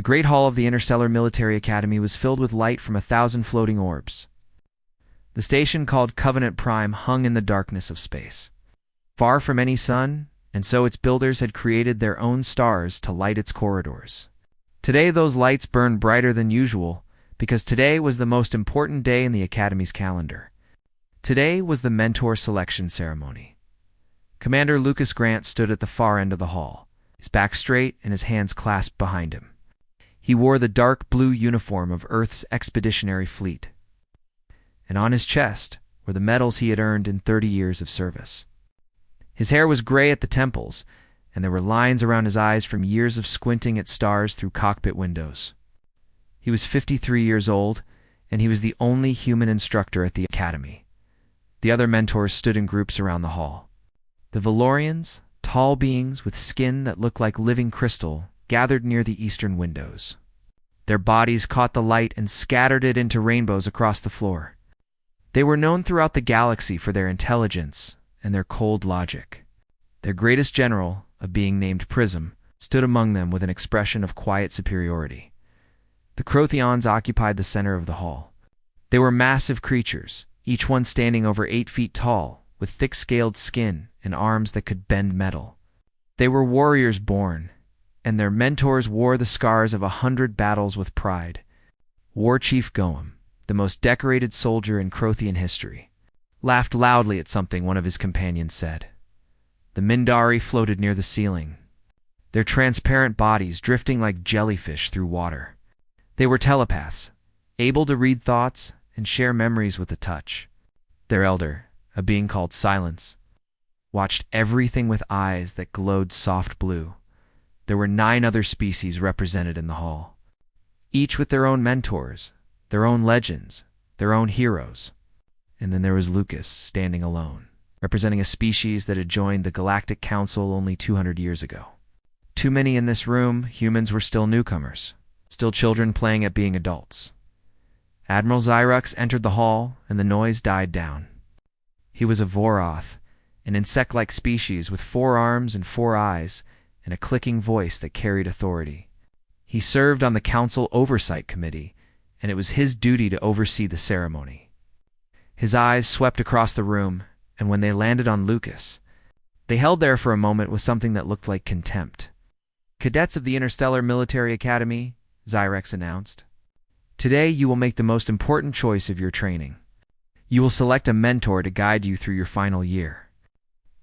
The great hall of the Interstellar Military Academy was filled with light from 1,000 floating orbs. The station called Covenant Prime hung in the darkness of space, far from any sun, and so its builders had created their own stars to light its corridors. Today those lights burned brighter than usual, because today was the most important day in the Academy's calendar. Today was the mentor selection ceremony. Commander Lucas Grant stood at the far end of the hall, his back straight and his hands clasped behind him. He wore the dark blue uniform of Earth's expeditionary fleet, and on his chest were the medals he had earned in 30 years of service. His hair was gray at the temples, and there were lines around his eyes from years of squinting at stars through cockpit windows. He was 53 years old, and he was the only human instructor at the academy. The other mentors stood in groups around the hall. The Valorians, tall beings with skin that looked like living crystal, gathered near the eastern windows. Their bodies caught the light and scattered it into rainbows across the floor. They were known throughout the galaxy for their intelligence and their cold logic. Their greatest general, a being named Prism, stood among them with an expression of quiet superiority. The Crothians occupied the center of the hall. They were massive creatures, each one standing over 8 feet tall, with thick-scaled skin and arms that could bend metal. They were warriors born, and their mentors wore the scars of 100 battles with pride. War Chief Goem, the most decorated soldier in Crothian history, laughed loudly at something one of his companions said. The Mindari floated near the ceiling, their transparent bodies drifting like jellyfish through water. They were telepaths, able to read thoughts and share memories with a touch. Their elder, a being called Silence, watched everything with eyes that glowed soft blue. There were 9 other species represented in the hall, each with their own mentors, their own legends, their own heroes. And then there was Lucas, standing alone, representing a species that had joined the Galactic Council only 200 years ago. Too many in this room, humans were still newcomers, still children playing at being adults. Admiral Xyrax entered the hall, and the noise died down. He was a Voroth, an insect-like species with 4 arms and 4 eyes, and a clicking voice that carried authority. He served on the Council Oversight Committee, and it was his duty to oversee the ceremony. His eyes swept across the room, and when they landed on Lucas, they held there for a moment with something that looked like contempt. "Cadets of the Interstellar Military Academy," Xyrax announced, "today you will make the most important choice of your training. You will select a mentor to guide you through your final year.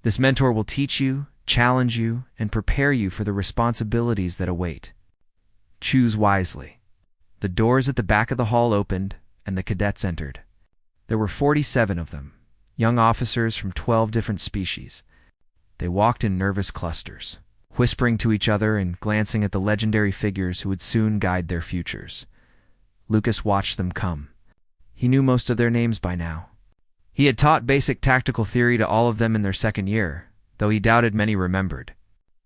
This mentor will teach you, challenge you, and prepare you for the responsibilities that await. Choose wisely." The doors at the back of the hall opened, and the cadets entered. There were 47 of them, young officers from 12 different species. They walked in nervous clusters, whispering to each other and glancing at the legendary figures who would soon guide their futures. Lucas watched them come. He knew most of their names by now. He had taught basic tactical theory to all of them in their second year, though he doubted many remembered.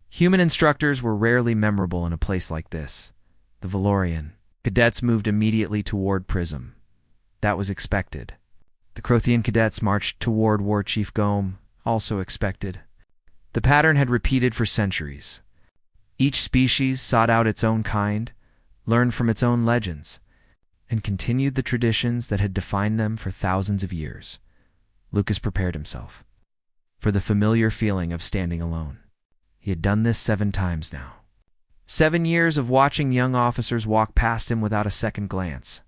Human instructors were rarely memorable in a place like this. The Valorian cadets moved immediately toward Prism. That was expected. The Crothian cadets marched toward War Chief Goem, also expected. The pattern had repeated for centuries. Each species sought out its own kind, learned from its own legends, and continued the traditions that had defined them for thousands of years. Lucas prepared himself for the familiar feeling of standing alone. He had done this 7 times now. 7 years of watching young officers walk past him without a second glance.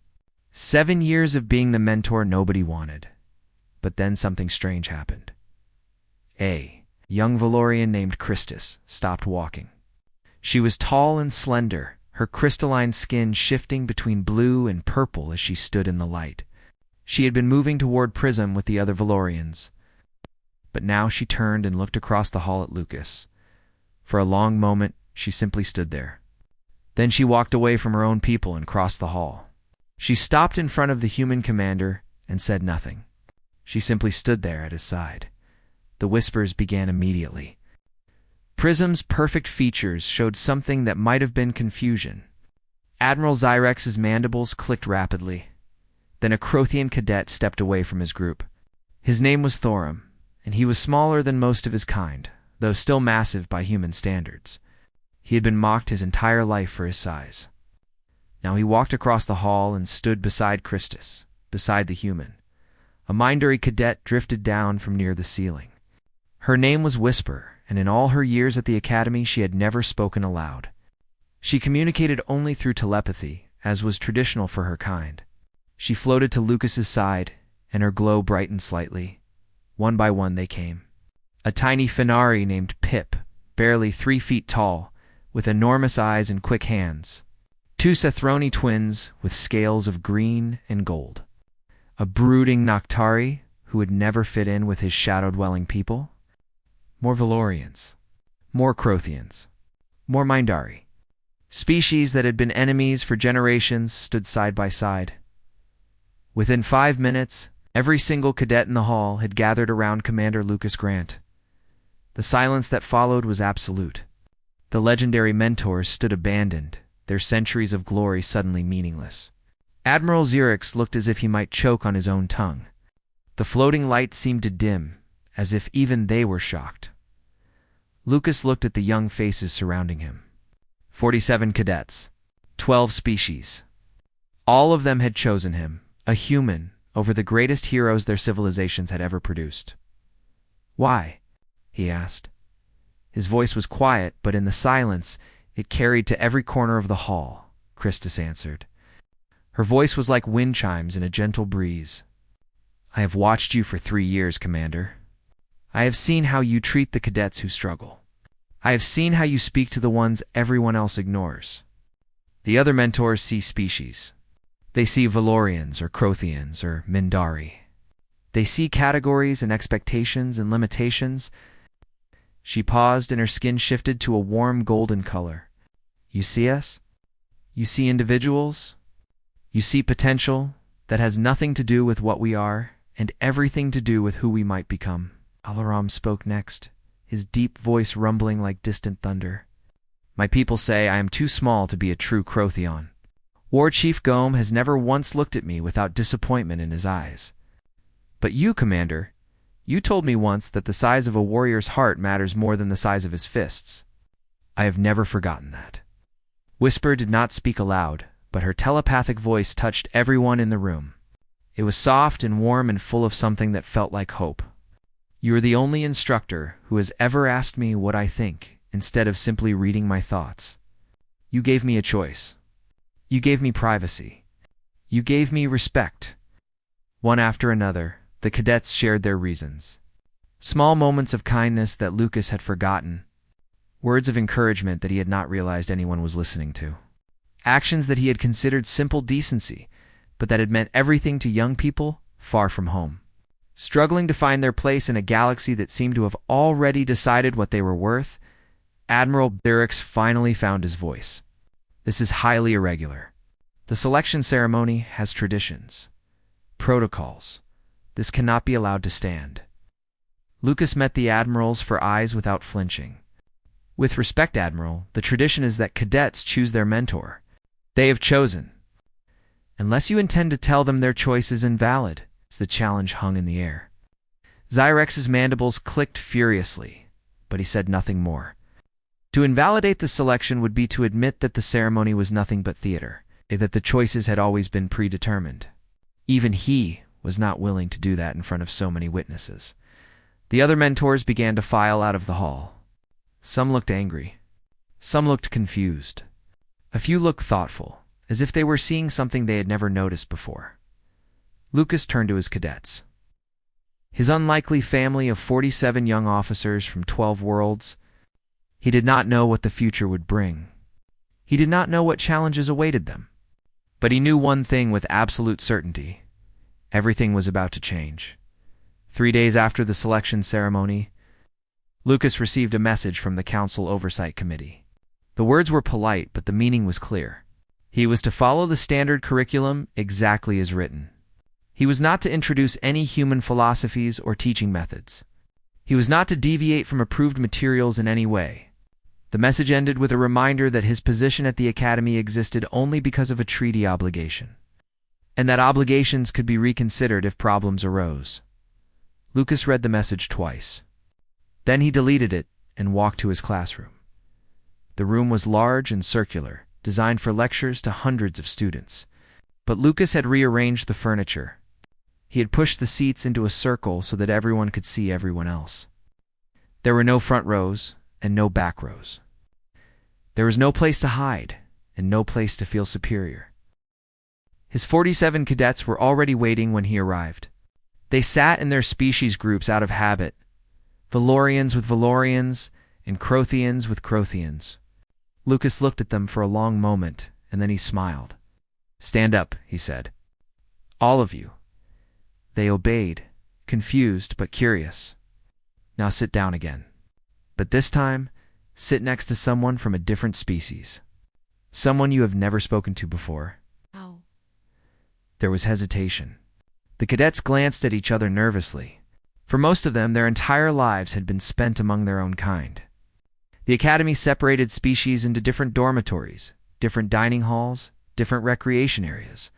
7 years of being the mentor nobody wanted. But then something strange happened. A young Valorian named Christus stopped walking. She was tall and slender, her crystalline skin shifting between blue and purple as she stood in the light. She had been moving toward Prism with the other Valorians. But now she turned and looked across the hall at Lucas. For a long moment, she simply stood there. Then she walked away from her own people and crossed the hall. She stopped in front of the human commander and said nothing. She simply stood there at his side. The whispers began immediately. Prism's perfect features showed something that might have been confusion. Admiral Xyrax's mandibles clicked rapidly. Then a Crothian cadet stepped away from his group. His name was Thorum, and he was smaller than most of his kind, though still massive by human standards. He had been mocked his entire life for his size. Now he walked across the hall and stood beside Christus, beside the human. A Mindery cadet drifted down from near the ceiling. Her name was Whisper, and in all her years at the academy she had never spoken aloud. She communicated only through telepathy, as was traditional for her kind. She floated to Lucas's side, and her glow brightened slightly. One by one they came. A tiny Finari named Pip, barely 3 feet tall, with enormous eyes and quick hands. 2 Sethroni twins with scales of green and gold. A brooding Noctari who would never fit in with his shadow-dwelling people. More Valorians. More Crothians. More Mindari. Species that had been enemies for generations stood side by side. Within 5 minutes, every single cadet in the hall had gathered around Commander Lucas Grant. The silence that followed was absolute. The legendary mentors stood abandoned, their centuries of glory suddenly meaningless. Admiral Xerix looked as if he might choke on his own tongue. The floating lights seemed to dim, as if even they were shocked. Lucas looked at the young faces surrounding him. 47 cadets. 12 species. All of them had chosen him, a human, over the greatest heroes their civilizations had ever produced. "Why?" he asked. His voice was quiet, but in the silence, it carried to every corner of the hall, Christus answered. Her voice was like wind chimes in a gentle breeze. "I have watched you for 3 years, Commander. I have seen how you treat the cadets who struggle. I have seen how you speak to the ones everyone else ignores. The other mentors see species. They see Valorians or Crothians or Mindari. They see categories and expectations and limitations." She paused and her skin shifted to a warm golden color. "You see us? You see individuals? You see potential that has nothing to do with what we are and everything to do with who we might become." Alaram spoke next, his deep voice rumbling like distant thunder. "My people say I am too small to be a true Crothion. War Chief Gome has never once looked at me without disappointment in his eyes. But you, Commander, you told me once that the size of a warrior's heart matters more than the size of his fists. I have never forgotten that." Whisper did not speak aloud, but her telepathic voice touched everyone in the room. It was soft and warm and full of something that felt like hope. "You are the only instructor who has ever asked me what I think instead of simply reading my thoughts. You gave me a choice. You gave me privacy. You gave me respect." One after another, the cadets shared their reasons. Small moments of kindness that Lucas had forgotten. Words of encouragement that he had not realized anyone was listening to. Actions that he had considered simple decency, but that had meant everything to young people far from home. Struggling to find their place in a galaxy that seemed to have already decided what they were worth, Admiral Xerix finally found his voice. "This is highly irregular. The selection ceremony has traditions, protocols. This cannot be allowed to stand." Lucas met the admirals for eyes without flinching. "With respect, Admiral, the tradition is that cadets choose their mentor. They have chosen. Unless you intend to tell them their choice is invalid," the challenge hung in the air. Xyrex's mandibles clicked furiously, but he said nothing more. To invalidate the selection would be to admit that the ceremony was nothing but theater, that the choices had always been predetermined. Even he was not willing to do that in front of so many witnesses. The other mentors began to file out of the hall. Some looked angry. Some looked confused. A few looked thoughtful, as if they were seeing something they had never noticed before. Lucas turned to his cadets. His unlikely family of 47 young officers from 12 worlds. He did not know what the future would bring. He did not know what challenges awaited them. But he knew one thing with absolute certainty. Everything was about to change. 3 days after the selection ceremony, Lucas received a message from the Council Oversight Committee. The words were polite, but the meaning was clear. He was to follow the standard curriculum exactly as written. He was not to introduce any human philosophies or teaching methods. He was not to deviate from approved materials in any way. The message ended with a reminder that his position at the Academy existed only because of a treaty obligation, and that obligations could be reconsidered if problems arose. Lucas read the message twice. Then he deleted it and walked to his classroom. The room was large and circular, designed for lectures to hundreds of students. But Lucas had rearranged the furniture. He had pushed the seats into a circle so that everyone could see everyone else. There were no front rows and no back rows. There was no place to hide and no place to feel superior. His 47 cadets were already waiting when he arrived. They sat in their species groups out of habit, Valorians with Valorians and Crothians with Crothians. Lucas looked at them for a long moment, and then he smiled. "Stand up," he said. "All of you." They obeyed, confused but curious. "Now sit down again. But this time, sit next to someone from a different species. Someone you have never spoken to before." Oh. There was hesitation. The cadets glanced at each other nervously. For most of them, their entire lives had been spent among their own kind. The academy separated species into different dormitories, different dining halls, different recreation areas.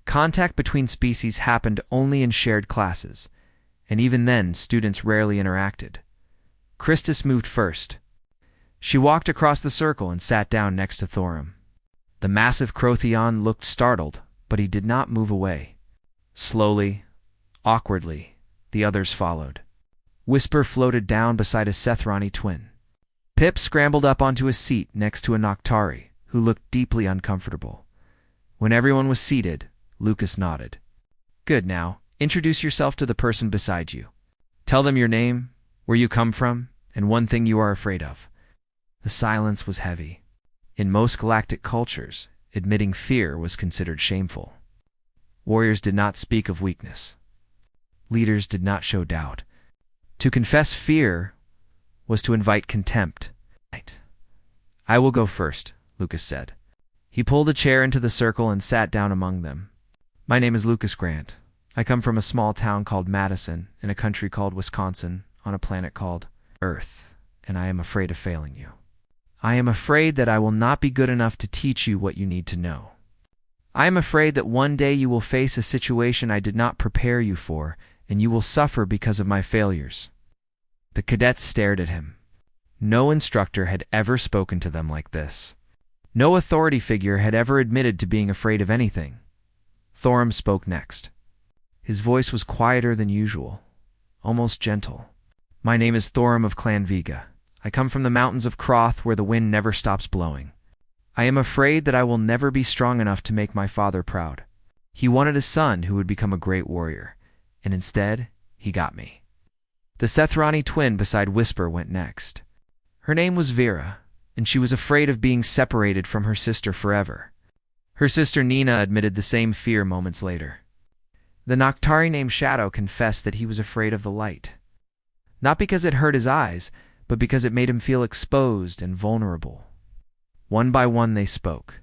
Contact between species happened only in shared classes, and even then, students rarely interacted. Christus moved first. She walked across the circle and sat down next to Thorum. The massive Crothian looked startled, but he did not move away. Slowly, awkwardly, the others followed. Whisper floated down beside a Sethrani twin. Pip scrambled up onto a seat next to a Noctari, who looked deeply uncomfortable. When everyone was seated, Lucas nodded. "Good, now, introduce yourself to the person beside you. Tell them your name, where you come from, and one thing you are afraid of." The silence was heavy. In most galactic cultures, admitting fear was considered shameful. Warriors did not speak of weakness. Leaders did not show doubt. To confess fear was to invite contempt. "I will go first," Lucas said. He pulled a chair into the circle and sat down among them. "My name is Lucas Grant. I come from a small town called Madison, in a country called Wisconsin, on a planet called Earth, and I am afraid of failing you. I am afraid that I will not be good enough to teach you what you need to know. I am afraid that one day you will face a situation I did not prepare you for, and you will suffer because of my failures." The cadets stared at him. No instructor had ever spoken to them like this. No authority figure had ever admitted to being afraid of anything. Thorum spoke next. His voice was quieter than usual, almost gentle. "My name is Thorum of Clan Vega. I come from the mountains of Kroth where the wind never stops blowing. I am afraid that I will never be strong enough to make my father proud. He wanted a son who would become a great warrior, and instead, he got me." The Sethrani twin beside Whisper went next. Her name was Vera, and she was afraid of being separated from her sister forever. Her sister Nina admitted the same fear moments later. The Noctari named Shadow confessed that he was afraid of the light. Not because it hurt his eyes, but because it made him feel exposed and vulnerable. One by one they spoke.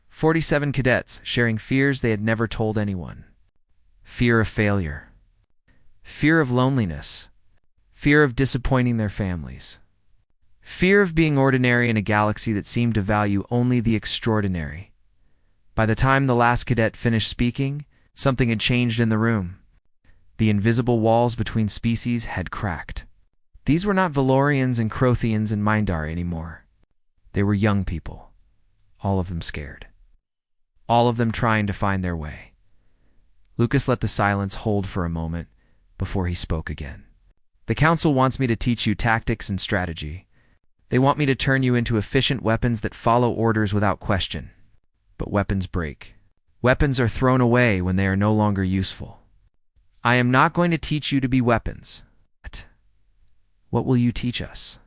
47 cadets sharing fears they had never told anyone. Fear of failure. Fear of loneliness. Fear of disappointing their families. Fear of being ordinary in a galaxy that seemed to value only the extraordinary. By the time the last cadet finished speaking, something had changed in the room. The invisible walls between species had cracked. These were not Valorians and Crothians and Mindari anymore. They were young people, all of them scared. All of them trying to find their way. Lucas let the silence hold for a moment before he spoke again. "The Council wants me to teach you tactics and strategy. They want me to turn you into efficient weapons that follow orders without question. But weapons break. Weapons are thrown away when they are no longer useful. I am not going to teach you to be weapons. What will you teach us?"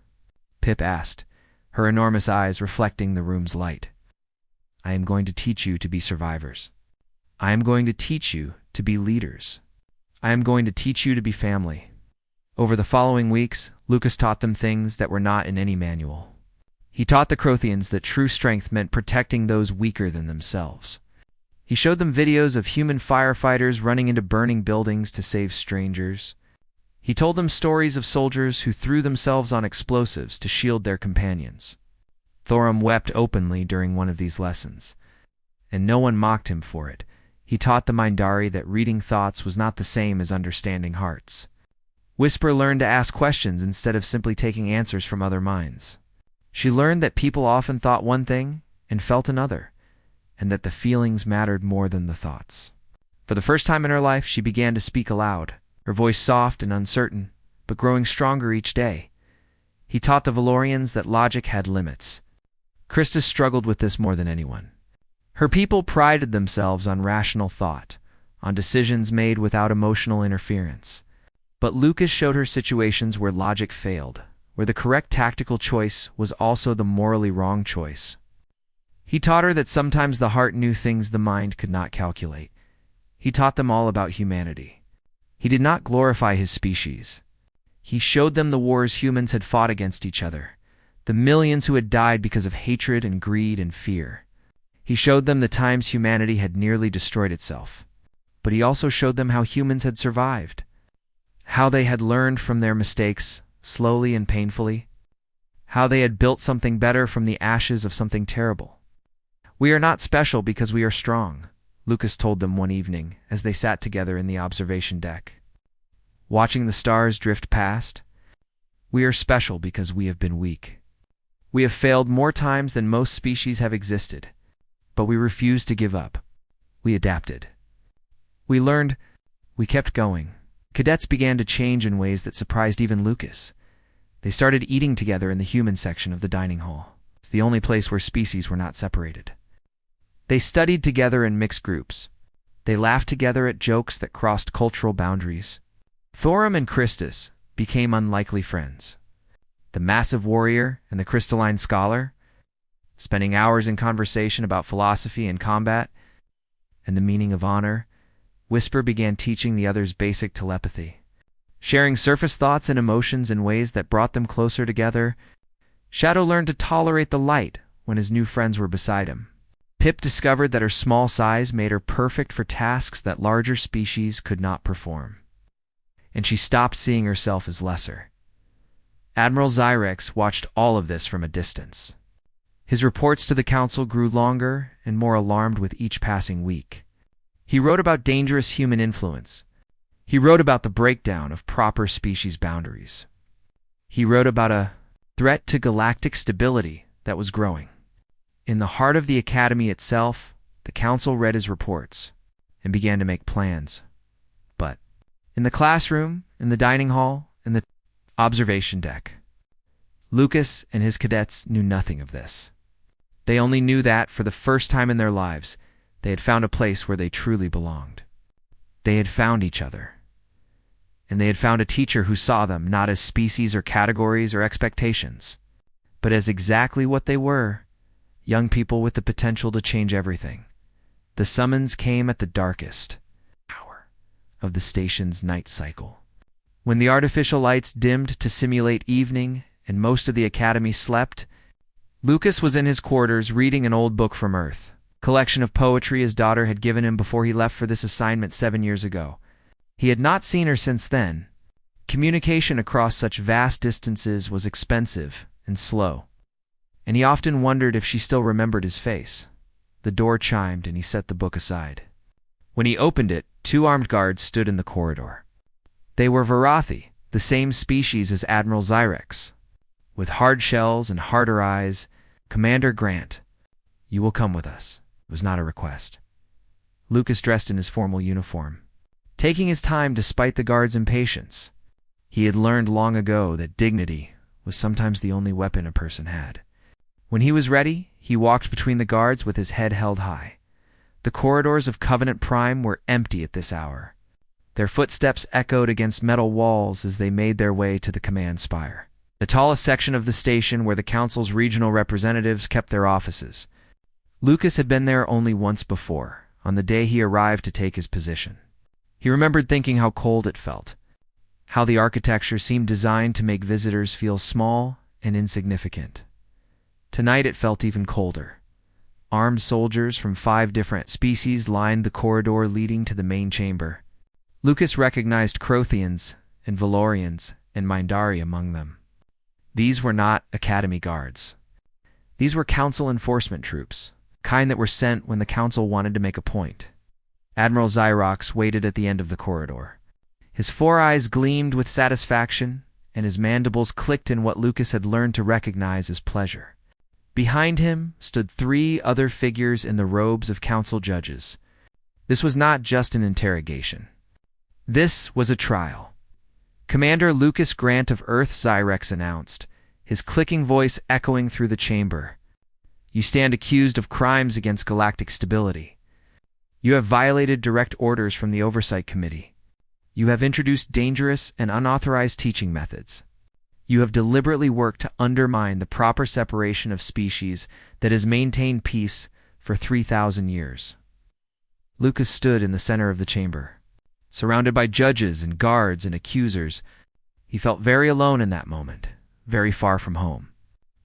Pip asked, her enormous eyes reflecting the room's light. "I am going to teach you to be survivors. I am going to teach you to be leaders. I am going to teach you to be family." Over the following weeks, Lucas taught them things that were not in any manual. He taught the Crothians that true strength meant protecting those weaker than themselves. He showed them videos of human firefighters running into burning buildings to save strangers. He told them stories of soldiers who threw themselves on explosives to shield their companions. Thorum wept openly during one of these lessons, and no one mocked him for it. He taught the Mindari that reading thoughts was not the same as understanding hearts. Whisper learned to ask questions instead of simply taking answers from other minds. She learned that people often thought one thing and felt another, and that the feelings mattered more than the thoughts. For the first time in her life, she began to speak aloud, her voice soft and uncertain, but growing stronger each day. He taught the Valorians that logic had limits. Christus struggled with this more than anyone. Her people prided themselves on rational thought, on decisions made without emotional interference. But Lucas showed her situations where logic failed, where the correct tactical choice was also the morally wrong choice. He taught her that sometimes the heart knew things the mind could not calculate. He taught them all about humanity. He did not glorify his species. He showed them the wars humans had fought against each other, the millions who had died because of hatred and greed and fear. He showed them the times humanity had nearly destroyed itself. But he also showed them how humans had survived, how they had learned from their mistakes, slowly and painfully, how they had built something better from the ashes of something terrible. "We are not special because we are strong," Lucas told them one evening as they sat together in the observation deck, watching the stars drift past. "We are special because we have been weak. We have failed more times than most species have existed, but we refused to give up. We adapted. We learned. We kept going." Cadets began to change in ways that surprised even Lucas. They started eating together in the human section of the dining hall. It's the only place where species were not separated. They studied together in mixed groups. They laughed together at jokes that crossed cultural boundaries. Thorum and Christus became unlikely friends. The massive warrior and the crystalline scholar, spending hours in conversation about philosophy and combat and the meaning of honor. Whisper began teaching the others basic telepathy, sharing surface thoughts and emotions in ways that brought them closer together. Shadow learned to tolerate the light when his new friends were beside him. Pip discovered that her small size made her perfect for tasks that larger species could not perform, and she stopped seeing herself as lesser. Admiral Zyrex watched all of this from a distance. His reports to the council grew longer and more alarmed with each passing week. He wrote about dangerous human influence. He wrote about the breakdown of proper species boundaries. He wrote about a threat to galactic stability that was growing. In the heart of the academy itself, the council read his reports and began to make plans. But in the classroom, in the dining hall, in the observation deck, Lucas and his cadets knew nothing of this. They only knew that, for the first time in their lives, they had found a place where they truly belonged. They had found each other. And they had found a teacher who saw them not as species or categories or expectations, but as exactly what they were, young people with the potential to change everything. The summons came at the darkest hour of the station's night cycle. When the artificial lights dimmed to simulate evening and most of the academy slept, Lucas was in his quarters reading an old book from Earth. Collection of poetry his daughter had given him before he left for this assignment 7 years ago. He had not seen her since then. Communication across such vast distances was expensive and slow, and he often wondered if she still remembered his face. The door chimed and he set the book aside. When he opened it, 2 armed guards stood in the corridor. They were Varathi, the same species as Admiral Zyrex. With hard shells and harder eyes, "Commander Grant, you will come with us." It was not a request. Lucas dressed in his formal uniform, taking his time despite the guards' impatience. He had learned long ago that dignity was sometimes the only weapon a person had. When he was ready, he walked between the guards with his head held high. The corridors of Covenant Prime were empty at this hour. Their footsteps echoed against metal walls as they made their way to the command spire, the tallest section of the station where the council's regional representatives kept their offices. Lucas had been there only once before, on the day he arrived to take his position. He remembered thinking how cold it felt, how the architecture seemed designed to make visitors feel small and insignificant. Tonight it felt even colder. Armed soldiers from 5 different species lined the corridor leading to the main chamber. Lucas recognized Crothians and Valorians and Mindari among them. These were not Academy guards. These were Council enforcement troops, kind that were sent when the Council wanted to make a point. Admiral Zyrox waited at the end of the corridor. His 4 eyes gleamed with satisfaction, and his mandibles clicked in what Lucas had learned to recognize as pleasure. Behind him stood 3 other figures in the robes of council judges. This was not just an interrogation. This was a trial. Commander Lucas Grant of Earth Zyrex announced, his clicking voice echoing through the chamber. You stand accused of crimes against galactic stability. You have violated direct orders from the Oversight Committee. You have introduced dangerous and unauthorized teaching methods. You have deliberately worked to undermine the proper separation of species that has maintained peace for 3,000 years. Lucas stood in the center of the chamber. Surrounded by judges and guards and accusers, he felt very alone in that moment, very far from home.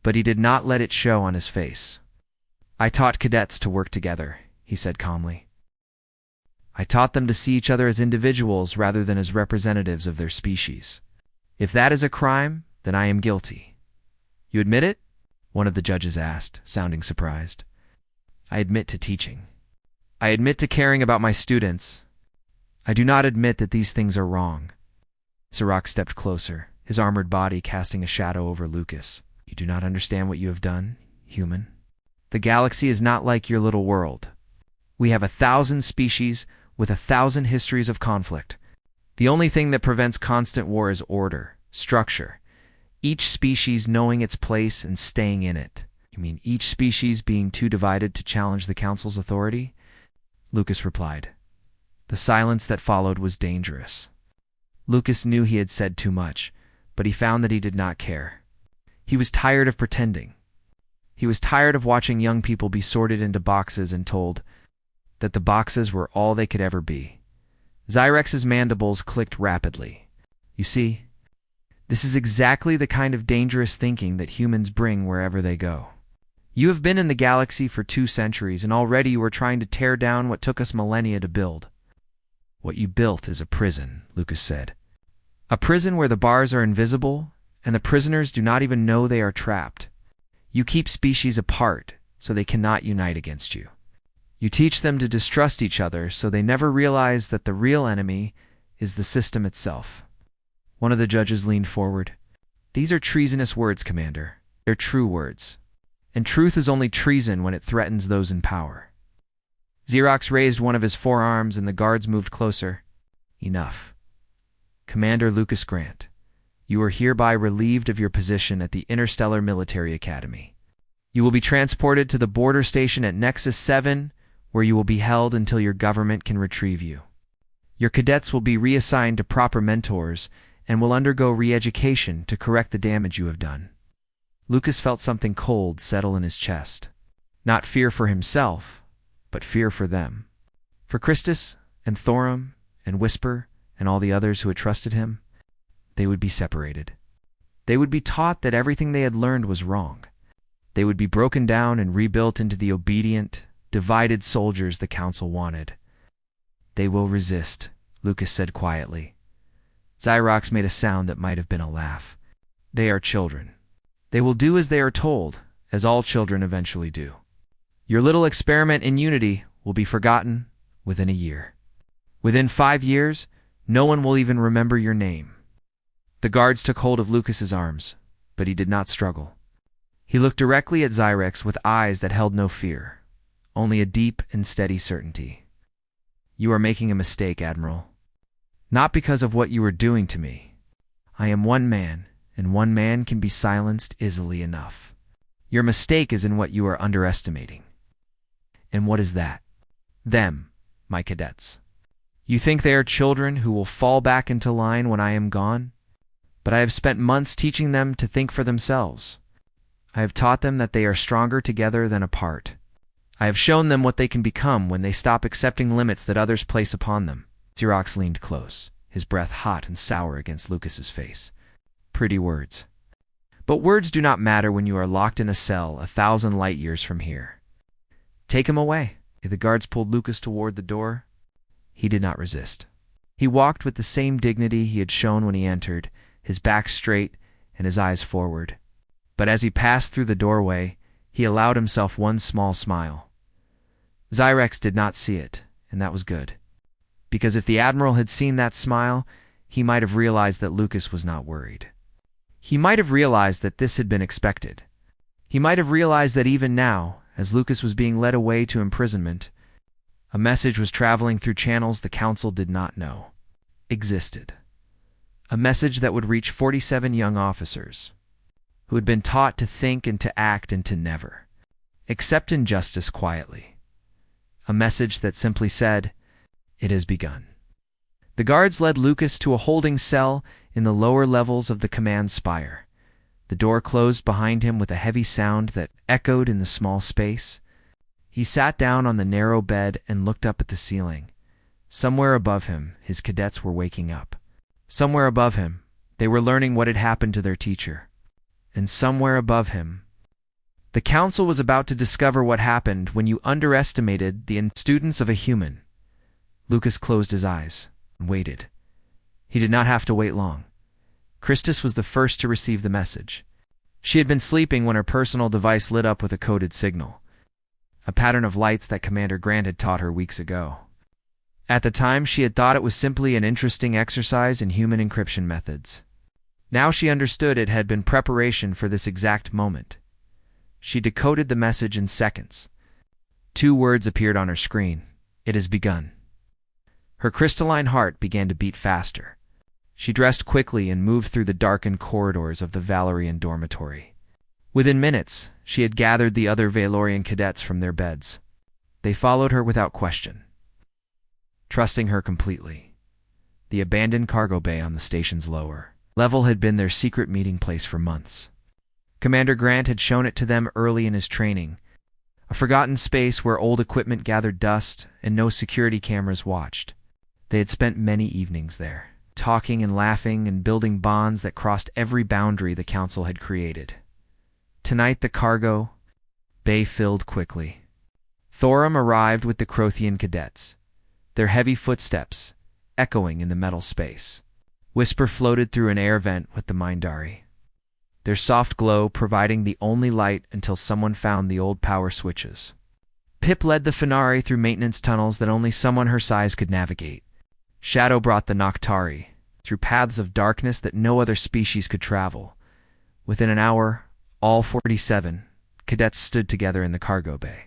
But he did not let it show on his face. I taught cadets to work together, he said calmly. I taught them to see each other as individuals rather than as representatives of their species. If that is a crime, then I am guilty. You admit it? One of the judges asked, sounding surprised. I admit to teaching. I admit to caring about my students. I do not admit that these things are wrong. Sirach stepped closer, his armored body casting a shadow over Lucas. You do not understand what you have done, human. The galaxy is not like your little world. We have 1,000 species with 1,000 histories of conflict. The only thing that prevents constant war is order, structure, each species knowing its place and staying in it. You mean each species being too divided to challenge the Council's authority? Lucas replied. The silence that followed was dangerous. Lucas knew he had said too much, but he found that he did not care. He was tired of pretending. He was tired of watching young people be sorted into boxes and told that the boxes were all they could ever be. Zyrex's mandibles clicked rapidly. You see, this is exactly the kind of dangerous thinking that humans bring wherever they go. You have been in the galaxy for 2 centuries, and already you are trying to tear down what took us millennia to build. What you built is a prison, Lucas said. A prison where the bars are invisible, and the prisoners do not even know they are trapped. You keep species apart, so they cannot unite against you. You teach them to distrust each other, so they never realize that the real enemy is the system itself. One of the judges leaned forward. These are treasonous words, Commander. They're true words. And truth is only treason when it threatens those in power. Xerox raised one of his forearms and the guards moved closer. Enough. Commander Lucas Grant, you are hereby relieved of your position at the Interstellar Military Academy. You will be transported to the border station at Nexus 7, where you will be held until your government can retrieve you. Your cadets will be reassigned to proper mentors and will undergo re-education to correct the damage you have done. Lucas felt something cold settle in his chest. Not fear for himself, but fear for them. For Christus and Thorum and Whisper and all the others who had trusted him, they would be separated. They would be taught that everything they had learned was wrong. They would be broken down and rebuilt into the obedient, divided soldiers the Council wanted. They will resist, Lucas said quietly. Xyrox made a sound that might have been a laugh. They are children. They will do as they are told, as all children eventually do. Your little experiment in unity will be forgotten within a year. Within 5 years, no one will even remember your name. The guards took hold of Lucas's arms, but he did not struggle. He looked directly at Zyrex with eyes that held no fear, only a deep and steady certainty. You are making a mistake, Admiral. Not because of what you are doing to me. I am one man, and one man can be silenced easily enough. Your mistake is in what you are underestimating. And what is that? Them, my cadets. You think they are children who will fall back into line when I am gone? But I have spent months teaching them to think for themselves. I have taught them that they are stronger together than apart. I have shown them what they can become when they stop accepting limits that others place upon them. Xerox leaned close, his breath hot and sour against Lucas's face. Pretty words. But words do not matter when you are locked in a cell 1,000 light years from here. Take him away. The guards pulled Lucas toward the door. He did not resist. He walked with the same dignity he had shown when he entered, his back straight and his eyes forward. But as he passed through the doorway, he allowed himself one small smile. Zyrex did not see it, and that was good. Because if the Admiral had seen that smile, he might have realized that Lucas was not worried. He might have realized that this had been expected. He He might have realized that even now, as Lucas was being led away to imprisonment, a message was traveling through channels the Council did not know existed. A message that would reach 47 young officers who had been taught to think and to act and to never accept injustice quietly. A message that simply said, "It has begun." The guards led Lucas to a holding cell in the lower levels of the command spire. The door closed behind him with a heavy sound that echoed in the small space. He sat down on the narrow bed and looked up at the ceiling. Somewhere above him, his cadets were waking up. Somewhere above him, they were learning what had happened to their teacher. And somewhere above him, the Council was about to discover what happened when you underestimated the students of a human. Lucas closed his eyes and waited. He did not have to wait long. Christus was the first to receive the message. She had been sleeping when her personal device lit up with a coded signal, a pattern of lights that Commander Grant had taught her weeks ago. At the time, she had thought it was simply an interesting exercise in human encryption methods. Now she understood it had been preparation for this exact moment. She decoded the message in seconds. 2 words appeared on her screen. "It has begun." Her crystalline heart began to beat faster. She dressed quickly and moved through the darkened corridors of the Valorian dormitory. Within minutes, she had gathered the other Valorian cadets from their beds. They followed her without question, trusting her completely. The abandoned cargo bay on the station's lower level had been their secret meeting place for months. Commander Grant had shown it to them early in his training, a forgotten space where old equipment gathered dust and no security cameras watched. They had spent many evenings there, talking and laughing and building bonds that crossed every boundary the Council had created. Tonight the cargo bay filled quickly. Thorum arrived with the Crothian cadets, their heavy footsteps echoing in the metal space. Whisper floated through an air vent with the Mindari, their soft glow providing the only light until someone found the old power switches. Pip led the Finari through maintenance tunnels that only someone her size could navigate. Shadow brought the Noctari through paths of darkness that no other species could travel. Within an hour, all 47 cadets stood together in the cargo bay.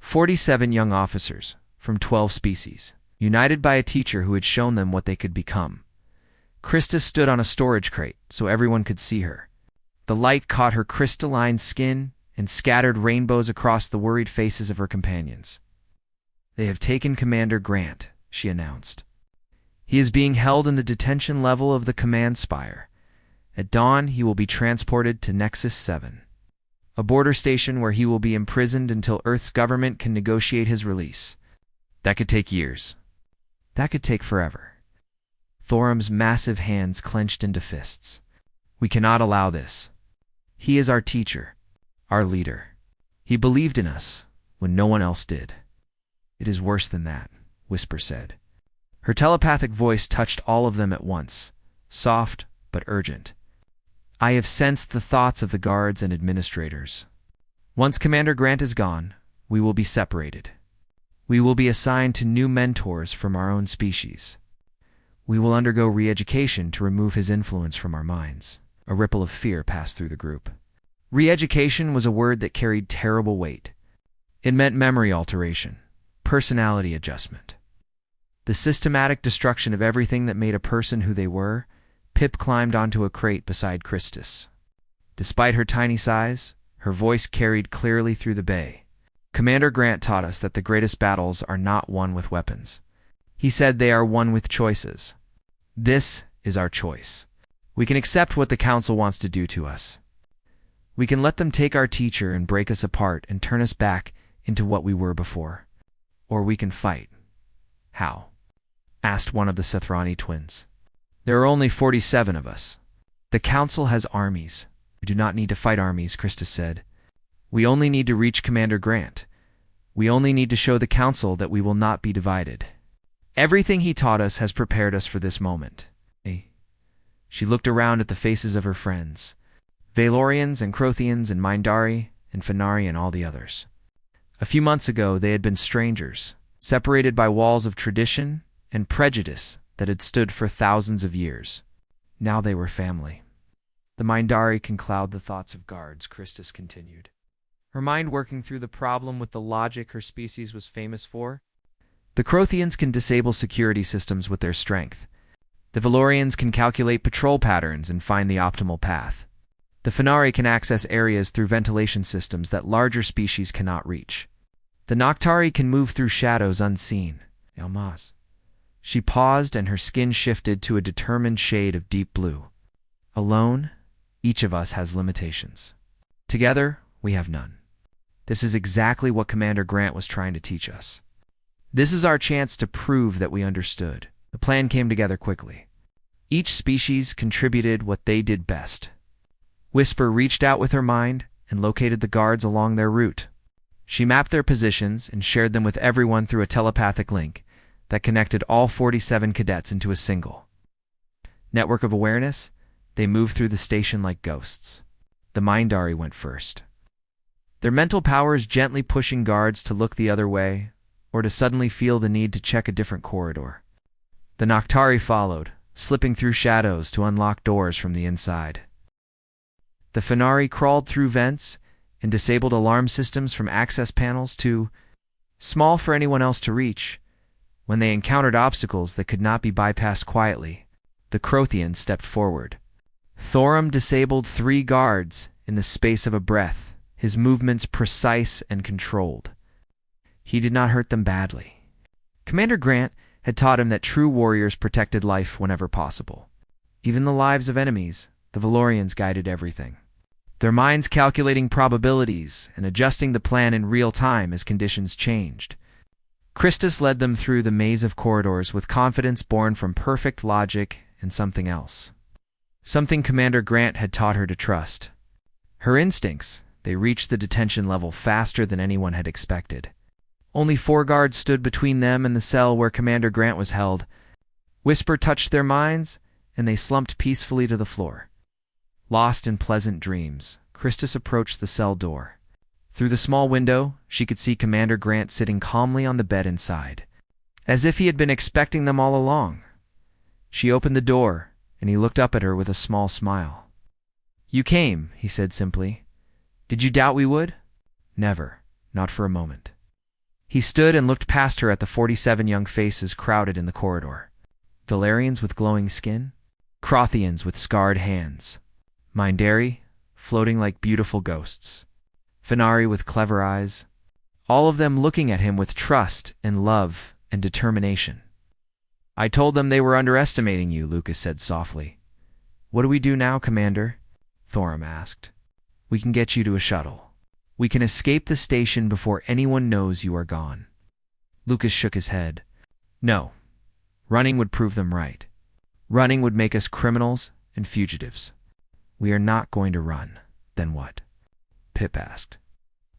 47 young officers from 12 species, united by a teacher who had shown them what they could become. Christus stood on a storage crate so everyone could see her. The light caught her crystalline skin and scattered rainbows across the worried faces of her companions. "They have taken Commander Grant," she announced. "He is being held in the detention level of the command spire. At dawn, he will be transported to Nexus 7, a border station where he will be imprisoned until Earth's government can negotiate his release. That could take years. That could take forever." Thorum's massive hands clenched into fists. "We cannot allow this. He is our teacher, our leader. He believed in us when no one else did." "It is worse than that," Whisper said. Her telepathic voice touched all of them at once, soft but urgent. "I have sensed the thoughts of the guards and administrators. Once Commander Grant is gone, we will be separated. We will be assigned to new mentors from our own species. We will undergo re-education to remove his influence from our minds." A ripple of fear passed through the group. Re-education was a word that carried terrible weight. It meant memory alteration, personality adjustment, the systematic destruction of everything that made a person who they were. Pip climbed onto a crate beside Christus. Despite her tiny size, her voice carried clearly through the bay. "Commander Grant taught us that the greatest battles are not won with weapons. He said they are won with choices. This is our choice. We can accept what the Council wants to do to us. We can let them take our teacher and break us apart and turn us back into what we were before. Or we can fight." "How?" asked one of the Sethrani twins. "There are only 47 of us. The Council has armies. We do not need to fight armies," Christus said. "We only need to reach Commander Grant. We only need to show the Council that we will not be divided. Everything he taught us has prepared us for this moment." She looked around at the faces of her friends, Valorians and Crothians and Mindari and Finari and all the others. A few months ago, they had been strangers, separated by walls of tradition and prejudice that had stood for thousands of years. Now they were family. "The Mindari can cloud the thoughts of guards," Christus continued. her mind working through the problem with the logic her species was famous for. The Crothians can disable security systems with their strength. The Valorians can calculate patrol patterns and find the optimal path. The Fenari can access areas through ventilation systems that larger species cannot reach. The Noctari can move through shadows unseen. Elmas. She paused and her skin shifted to a determined shade of deep blue. Alone, each of us has limitations. Together, we have none. This is exactly what Commander Grant was trying to teach us. This is our chance to prove that we understood. The plan came together quickly. Each species contributed what they did best. Whisper reached out with her mind and located the guards along their route. She mapped their positions and shared them with everyone through a telepathic link that connected all 47 cadets into a single network of awareness. They moved through the station like ghosts. The Mindari went first, their mental powers gently pushing guards to look the other way or to suddenly feel the need to check a different corridor. The Noctari followed, slipping through shadows to unlock doors from the inside. The Fenari crawled through vents and disabled alarm systems from access panels too small for anyone else to reach. When they encountered obstacles that could not be bypassed quietly, the Crothian stepped forward. Thorum disabled 3 guards in the space of a breath, his movements precise and controlled. He did not hurt them badly. Commander Grant had taught him that true warriors protected life whenever possible. Even the lives of enemies, the Valorians guided everything, their minds calculating probabilities and adjusting the plan in real time as conditions changed. Christus led them through the maze of corridors with confidence born from perfect logic and something else. Something Commander Grant had taught her to trust. Her instincts. They reached the detention level faster than anyone had expected. Only 4 guards stood between them and the cell where Commander Grant was held. Whisper touched their minds, and they slumped peacefully to the floor. Lost in pleasant dreams, Christus approached the cell door. Through the small window, she could see Commander Grant sitting calmly on the bed inside, as if he had been expecting them all along. She opened the door, and he looked up at her with a small smile. "You came," he said simply. "Did you doubt we would?" "Never, not for a moment." He stood and looked past her at the 47 young faces crowded in the corridor. Valerians with glowing skin, Crothians with scarred hands, Mindari floating like beautiful ghosts, Fenari with clever eyes, all of them looking at him with trust and love and determination. "I told them they were underestimating you," Lucas said softly. "What do we do now, Commander?" Thorum asked. "We can get you to a shuttle. We can escape the station before anyone knows you are gone." Lucas shook his head. "No. Running would prove them right. Running would make us criminals and fugitives. We are not going to run." "Then what?" Pip asked.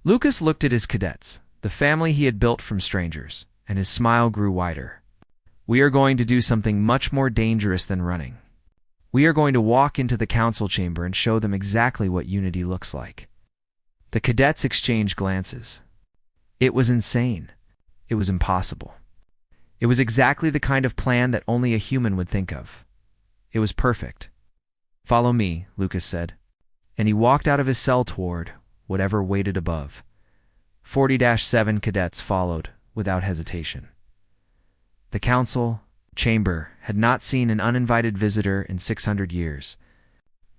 Lucas looked at his cadets, the family he had built from strangers, and his smile grew wider. "We are going to do something much more dangerous than running. We are going to walk into the council chamber and show them exactly what unity looks like." The cadets exchanged glances. It was insane. It was impossible. It was exactly the kind of plan that only a human would think of. It was perfect. "Follow me," Lucas said, and he walked out of his cell toward whatever waited above. 40-7 cadets followed without hesitation. The council chamber had not seen an uninvited visitor in 600 years.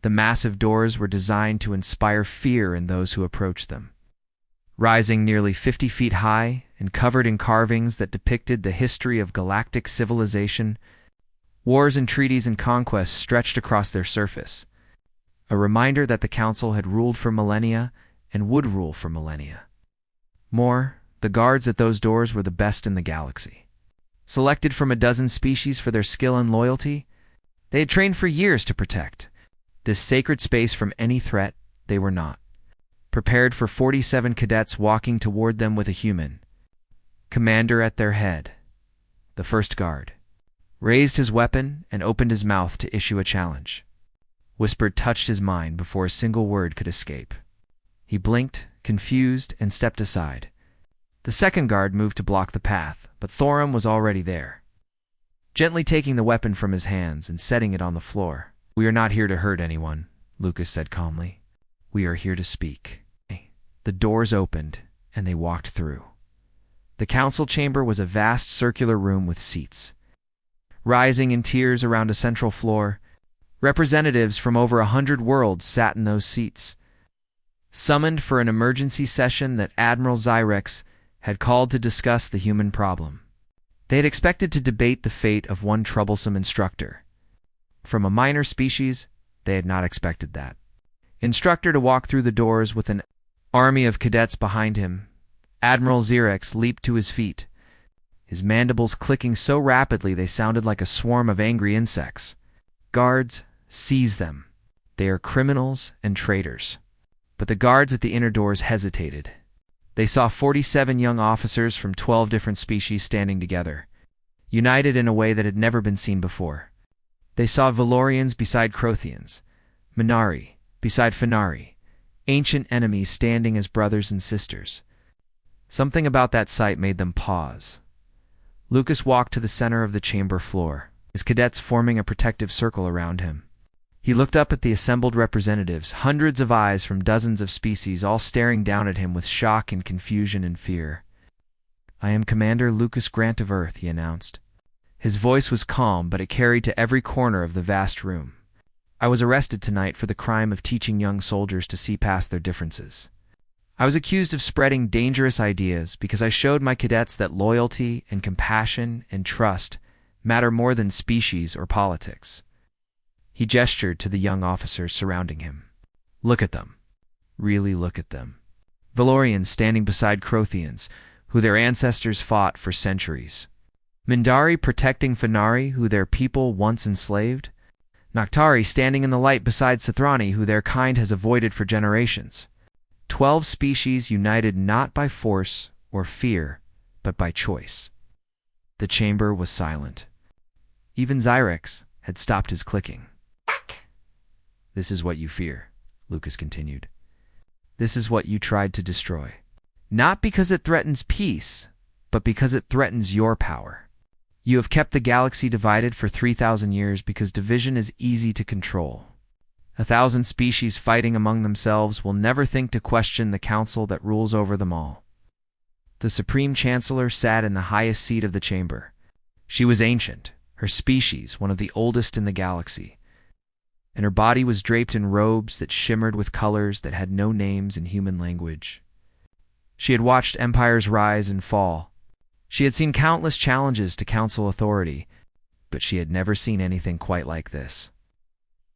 The massive doors were designed to inspire fear in those who approached them. Rising nearly 50 feet high and covered in carvings that depicted the history of galactic civilization, wars and treaties and conquests stretched across their surface, a reminder that the council had ruled for millennia and would rule for millennia. More, the guards at those doors were the best in the galaxy. Selected from a dozen species for their skill and loyalty, they had trained for years to protect this sacred space from any threat. They were not prepared for 47 cadets walking toward them with a human commander at their head. The first guard raised his weapon and opened his mouth to issue a challenge. Whisper touched his mind before a single word could escape. He blinked, confused, and stepped aside. The second guard moved to block the path, but Thorum was already there, gently taking the weapon from his hands and setting it on the floor. "We are not here to hurt anyone," Lucas said calmly. "We are here to speak." The doors opened, and they walked through. The council chamber was a vast circular room with seats. Rising in tiers around a central floor, representatives from over 100 worlds sat in those seats, summoned for an emergency session that Admiral Zyrex had called to discuss the human problem. They had expected to debate the fate of one troublesome instructor. From a minor species, they had not expected that. Instructor to walk through the doors with an army of cadets behind him, Admiral Zyrex leaped to his feet, his mandibles clicking so rapidly they sounded like a swarm of angry insects. Guards, seize them. They are criminals and traitors. But the guards at the inner doors hesitated. They saw 47 young officers from 12 different species standing together, united in a way that had never been seen before. They saw Valorians beside Crothians, Minari beside Finari, ancient enemies standing as brothers and sisters. Something about that sight made them pause. Lucas walked to the center of the chamber floor, his cadets forming a protective circle around him. He looked up at the assembled representatives, hundreds of eyes from dozens of species, all staring down at him with shock and confusion and fear. "I am Commander Lucas Grant of Earth," he announced. His voice was calm, but it carried to every corner of the vast room. "I was arrested tonight for the crime of teaching young soldiers to see past their differences. I was accused of spreading dangerous ideas because I showed my cadets that loyalty and compassion and trust matter more than species or politics." He gestured to the young officers surrounding him. "Look at them. Really look at them. Valorians standing beside Crothians, who their ancestors fought for centuries. Mindari protecting Finari, who their people once enslaved. Noctari standing in the light beside Sathrani, who their kind has avoided for generations. 12 species united not by force or fear, but by choice." The chamber was silent. Even Zyrex had stopped his clicking. "This is what you fear," Lucas continued. "This is what you tried to destroy. Not because it threatens peace, but because it threatens your power. You have kept the galaxy divided for 3,000 years because division is easy to control. 1,000 species fighting among themselves will never think to question the council that rules over them all." The Supreme Chancellor sat in the highest seat of the chamber. She was ancient, her species one of the oldest in the galaxy, and her body was draped in robes that shimmered with colors that had no names in human language. She had watched empires rise and fall. She had seen countless challenges to council authority, but she had never seen anything quite like this.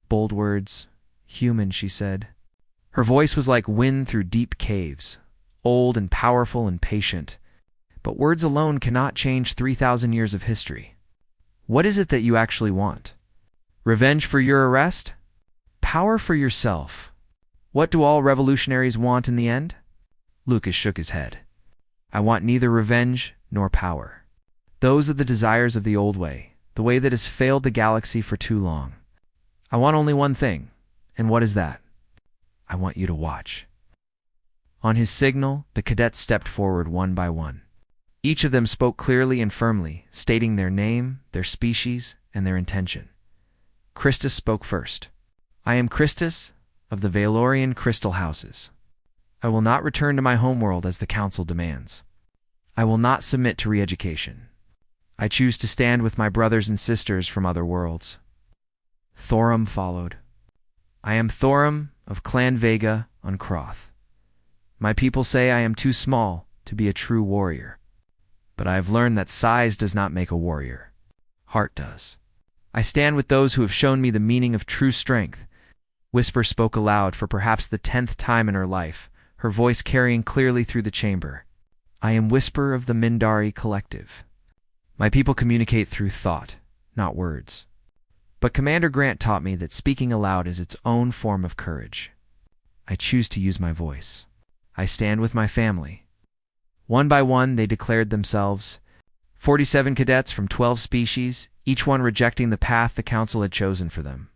"Bold words, human," she said. Her voice was like wind through deep caves, old and powerful and patient. But words alone cannot change 3,000 years of history. What is it that you actually want? Revenge for your arrest? Power for yourself? What do all revolutionaries want in the end? Lucas shook his head. "I want neither revenge nor power. Those are the desires of the old way, the way that has failed the galaxy for too long. I want only one thing, and what is that? I want you to watch." On his signal, the cadets stepped forward one by one. Each of them spoke clearly and firmly, stating their name, their species, and their intention. Christus spoke first. "I am Christus of the Valorian Crystal Houses. I will not return to my homeworld as the Council demands. I will not submit to re-education. I choose to stand with my brothers and sisters from other worlds." Thorum followed. "I am Thorum of Clan Vega on Croth. My people say I am too small to be a true warrior. But I have learned that size does not make a warrior. Heart does. I stand with those who have shown me the meaning of true strength." Whisper spoke aloud for perhaps the 10th time in her life, her voice carrying clearly through the chamber. "I am Whisper of the Mindari Collective. My people communicate through thought, not words. But Commander Grant taught me that speaking aloud is its own form of courage. I choose to use my voice. I stand with my family." One by one, they declared themselves. 47 cadets from 12 species, each one rejecting the path the Council had chosen for them.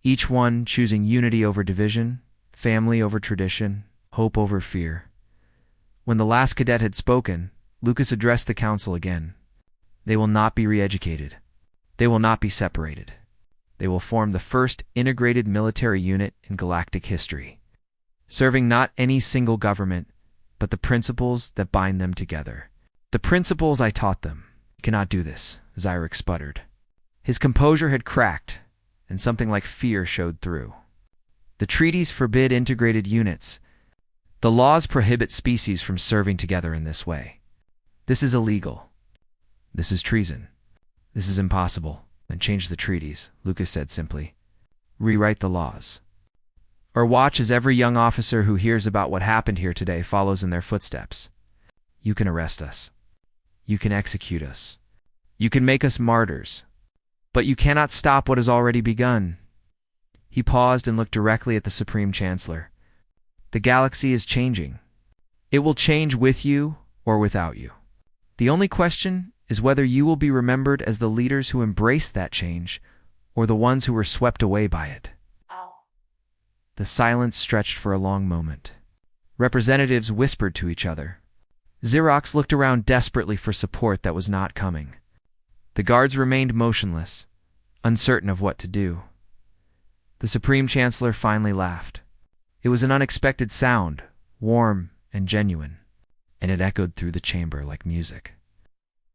Each one choosing unity over division, family over tradition, hope over fear. When the last cadet had spoken, Lucas addressed the Council again. "They will not be re-educated. They will not be separated. They will form the first integrated military unit in galactic history. serving not any single government, but the principles that bind them together. The principles I taught them. You cannot do this, Zyric sputtered. His composure had cracked, and something like fear showed through. The treaties forbid integrated units. The laws prohibit species from serving together in this way. This is illegal. This is treason. This is impossible. Then change the treaties, Lucas said simply. Rewrite the laws. Or watch as every young officer who hears about what happened here today follows in their footsteps. You can arrest us. You can execute us. You can make us martyrs. But you cannot stop what has already begun. He paused and looked directly at the Supreme Chancellor. The galaxy is changing. It will change with you or without you. The only question is whether you will be remembered as the leaders who embraced that change or the ones who were swept away by it. The silence stretched for a long moment. Representatives whispered to each other. Xerox looked around desperately for support that was not coming. The guards remained motionless, uncertain of what to do. The Supreme Chancellor finally laughed. It was an unexpected sound, warm and genuine, and it echoed through the chamber like music.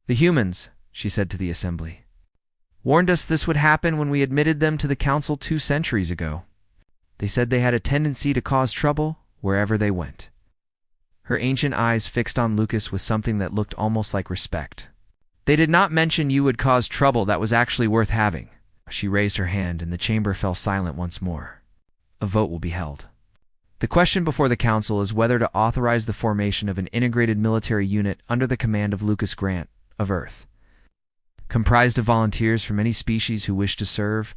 The humans, she said to the assembly, warned us this would happen when we admitted them to the council 2 centuries ago. They said they had a tendency to cause trouble wherever they went. Her ancient eyes fixed on Lucas with something that looked almost like respect. They did not mention you would cause trouble that was actually worth having. She raised her hand and the chamber fell silent once more. A vote will be held. The question before the council is whether to authorize the formation of an integrated military unit under the command of Lucas Grant, of Earth. Comprised of volunteers from any species who wish to serve,